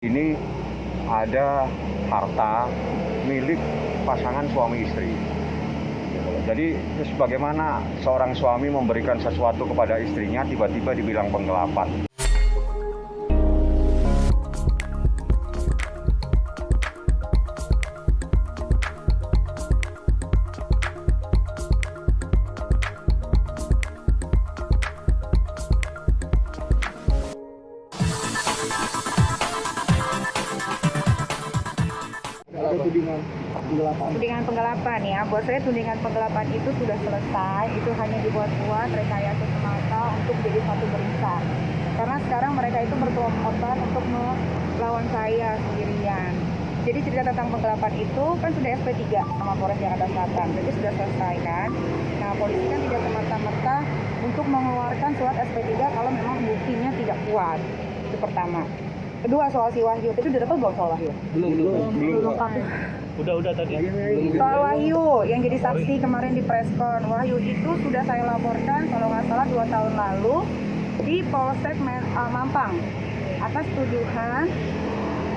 Ini ada harta milik pasangan suami istri. Jadi bagaimana seorang suami memberikan sesuatu kepada istrinya tiba-tiba dibilang penggelapan. Tudingan penggelapan ya, buat saya tudingan penggelapan itu sudah selesai. Itu hanya dibuat-buat rekayasa semata untuk jadi satu barisan. Karena sekarang mereka itu berkelompok untuk melawan saya sendirian. Jadi cerita tentang penggelapan itu kan sudah SP3 sama Polres Jakarta Selatan, jadi sudah selesai kan. Nah, polisi kan tidak semata-mata untuk mengeluarkan surat SP3 kalau memang buktinya tidak kuat. Itu pertama. Kedua, soal si Wahyu, itu udah dapat belum soal Wahyu? Belum. Udah tadi. Soal Wahyu yang jadi saksi kemarin di preskon, Wahyu itu sudah saya laporkan kalau nggak salah 2 tahun lalu di Polsek Mampang atas tuduhan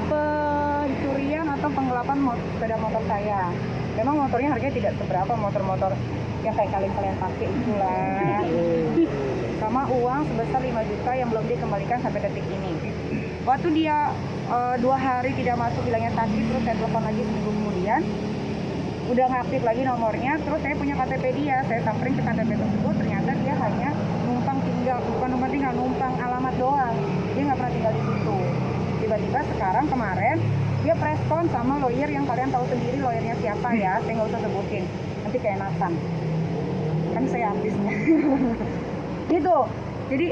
pencurian atau penggelapan sepeda motor saya. Memang motornya harganya tidak seberapa, motor-motor yang kayak kalian pakai itulah. Sama uang sebesar 5 juta yang belum dikembalikan sampai detik ini. Waktu dia 2 hari tidak masuk, bilangnya sakit, terus saya telepon lagi seminggu kemudian, udah nggak aktif lagi nomornya. Terus saya punya KTP dia, saya samperin ke KTP tersebut, ternyata dia hanya numpang tinggal, bukan numpang tinggal, numpang alamat doang, dia nggak pernah tinggal di situ. Tiba-tiba sekarang kemarin dia preskon sama lawyer yang kalian tahu sendiri lawyernya siapa ya, saya nggak usah sebutin, nanti kayak Nathan, kan saya artisnya. Gitu, jadi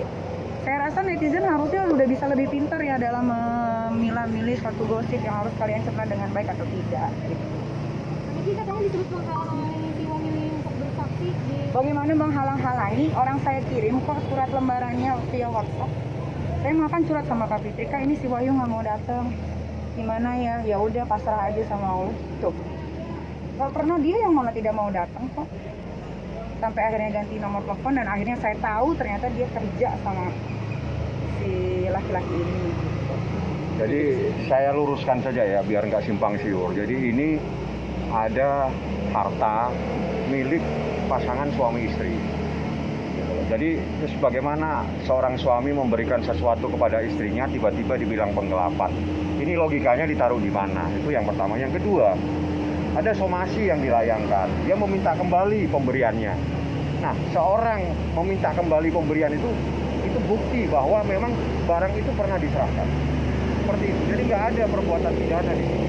saya rasa netizen harusnya udah bisa lebih pintar ya dalam memilah-milih suatu gosip yang harus kalian cerna dengan baik atau tidak. Gitu. Jadi katanya disuruh menghalang-halangi si Wahyu untuk bersaksi di... Bagaimana menghalang-halangi? Orang saya kirim kok surat lembarannya via WhatsApp. Saya makan surat sama Kak Fitri, Kak ini si Wahyu nggak mau datang. Gimana ya? Ya udah pasrah aja sama Allah. Tuh. Kalau pernah dia yang malah tidak mau datang kok. Sampai akhirnya ganti nomor telepon dan akhirnya saya tahu ternyata dia kerja sama si laki-laki ini. Jadi saya luruskan saja ya biar nggak simpang siur. Jadi ini ada harta milik pasangan suami istri. Jadi bagaimana seorang suami memberikan sesuatu kepada istrinya tiba-tiba dibilang penggelapan. Ini logikanya ditaruh di mana? Itu yang pertama. Yang kedua, ada somasi yang dilayangkan. Dia meminta kembali pemberiannya. Nah, seorang meminta kembali pemberian itu bukti bahwa memang barang itu pernah diserahkan. Seperti itu. Jadi nggak ada perbuatan pidana di sini.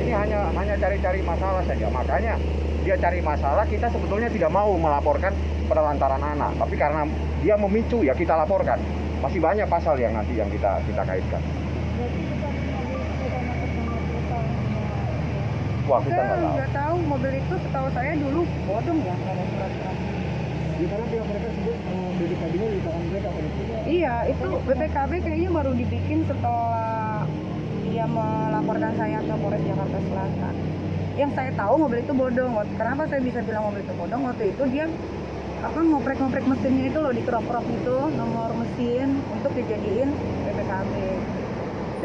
Ini hanya cari-cari masalah saja. Makanya dia cari masalah, kita sebetulnya tidak mau melaporkan penelantaran anak. Tapi karena dia memicu, ya kita laporkan. Masih banyak pasal yang nanti yang kita kaitkan. Wah, kita nggak tahu. Mobil itu setahu saya dulu bodong ya, nggak ada surat-surat. Ya, karena pihak mereka sebut BPKB-nya di tangan mereka pada itu. Iya, itu BPKB kayaknya baru dibikin setelah dia melaporkan saya ke Polres Jakarta Selatan. Yang saya tahu mobil itu bodong. Kenapa saya bisa bilang mobil itu bodong? Waktu itu dia ngoprek-ngoprek mesinnya itu loh, dikerok-kerok itu nomor mesin untuk dijadiin BPKB.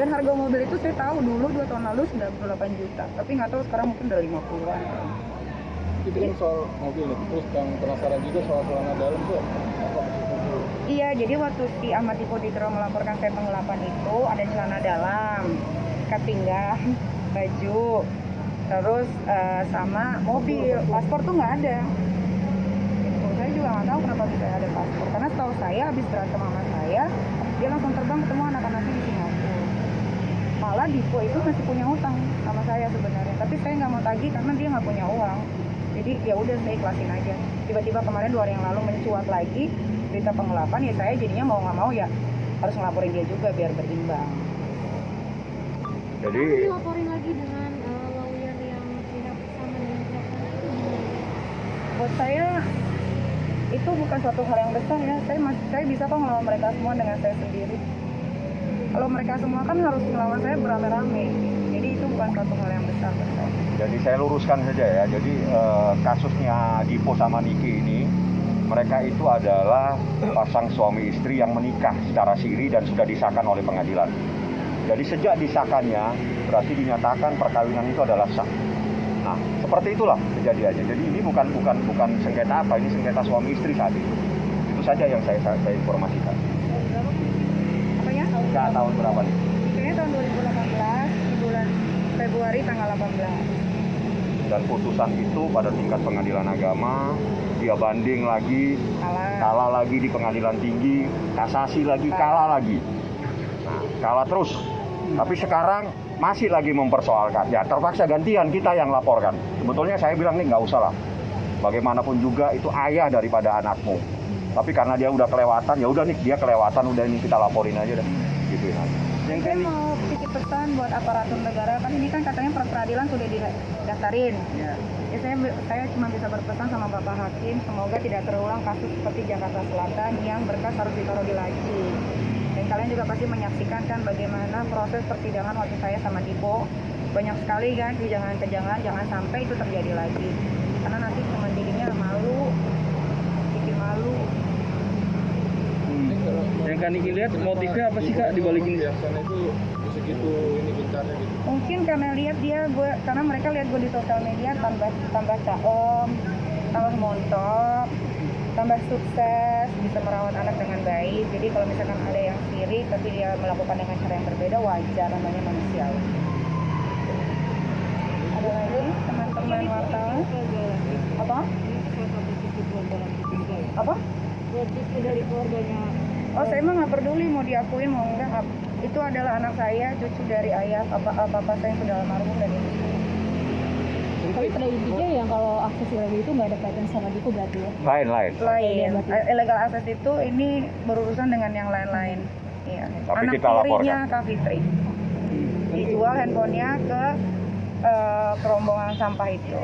Dan harga mobil itu saya tahu dulu 2 tahun lalu 98 juta, tapi nggak tahu sekarang mungkin udah 50-an. Itu kan soal mobil, terus yang penasaran juga soal celana dalam tuh. Iya, jadi waktu si Ahmad Dipoditro melaporkan saya penggelapan itu ada celana dalam, ikat pinggang, baju, terus sama mobil. Paspor tuh nggak ada. Gitu. Saya juga nggak tahu kenapa bisa ada paspor, karena setahu saya habis berantem sama saya, dia langsung terbang ketemu anak-anaknya di Singapura. Malah Dipo itu masih punya utang sama saya sebenarnya, tapi saya nggak mau tagih karena dia nggak punya uang. Jadi ya udah saya ikhlasin aja. Tiba-tiba kemarin 2 hari yang lalu mencuat lagi berita penggelapan, ya saya jadinya mau nggak mau ya harus ngelaporin dia juga biar berimbang. Jadi dilaporin lagi dengan lawyer yang tidak sama dengan pihak itu. Buat saya itu bukan suatu hal yang besar ya. Saya bisa kok ngelawan mereka semua dengan saya sendiri. Kalau mereka semua kan harus melawan saya beramai-ramai. Jadi itu bukan suatu hal yang besar buat saya. Jadi saya luruskan saja ya. Jadi kasusnya Dipo sama Niki ini, mereka itu adalah pasang suami istri yang menikah secara siri dan sudah disahkan oleh pengadilan. Jadi sejak disahkannya berarti dinyatakan perkawinan itu adalah sah. Nah, seperti itulah kejadiannya. Jadi ini bukan sengketa apa, ini sengketa suami istri saat itu. Itu saja yang saya informasikan. Apanya? Enggak, tahun berapa nih? Nikahnya tahun 2018 di bulan Februari tanggal 18. Dan putusan itu pada tingkat pengadilan agama, dia banding lagi, kalah lagi di pengadilan tinggi, kasasi lagi, kalah lagi. Nah, kalah terus. Tapi sekarang masih lagi mempersoalkan. Ya terpaksa gantian kita yang laporkan. Sebetulnya saya bilang nih nggak usah lah. Bagaimanapun juga itu ayah daripada anakmu. Tapi karena dia udah kelewatan, ya udah nih dia kelewatan, udah ini kita laporin aja deh. Gituin aja. Saya mau titip pesan buat aparatur negara, kan ini kan katanya peradilan sudah didaftarin. Ya, saya cuma bisa berpesan sama Bapak Hakim, semoga tidak terulang kasus seperti Jakarta Selatan yang berkas harus ditaruh di laci. Dan kalian juga pasti menyaksikan kan bagaimana proses persidangan waktu saya sama Dipo. Banyak sekali kan kejangan-kejangan, jangan sampai itu terjadi lagi. Karena nanti teman dirinya malu, bikin malu. Yang Kak Niki lihat motifnya apa sih Kak dibalik ini? Biasanya itu segitu ini gencarnya gitu. Mungkin karena lihat karena mereka lihat gue di sosial media tambah caom, tambah montok, tambah sukses, bisa merawat anak dengan baik. Jadi kalau misalkan ada yang sirik tapi dia melakukan dengan cara yang berbeda, wajar, namanya manusiawi. Ada lagi teman-teman wartawan? Apa? Apa? Dari keluarganya. Oh, saya mah nggak peduli mau diakuin mau enggak. Itu adalah anak saya, cucu dari ayah, papa saya yang sudah almarhum dan ibu. Tapi pada intinya yang kalau akses ilegal itu nggak ada kaitan sama Diko berarti ya? Lain. Illegal akses itu ini berurusan dengan yang lain-lain. Iya. Tapi Anak kita laporkan. tirinya Kak Fitri. Dijual handphonenya ke rombongan sampah itu.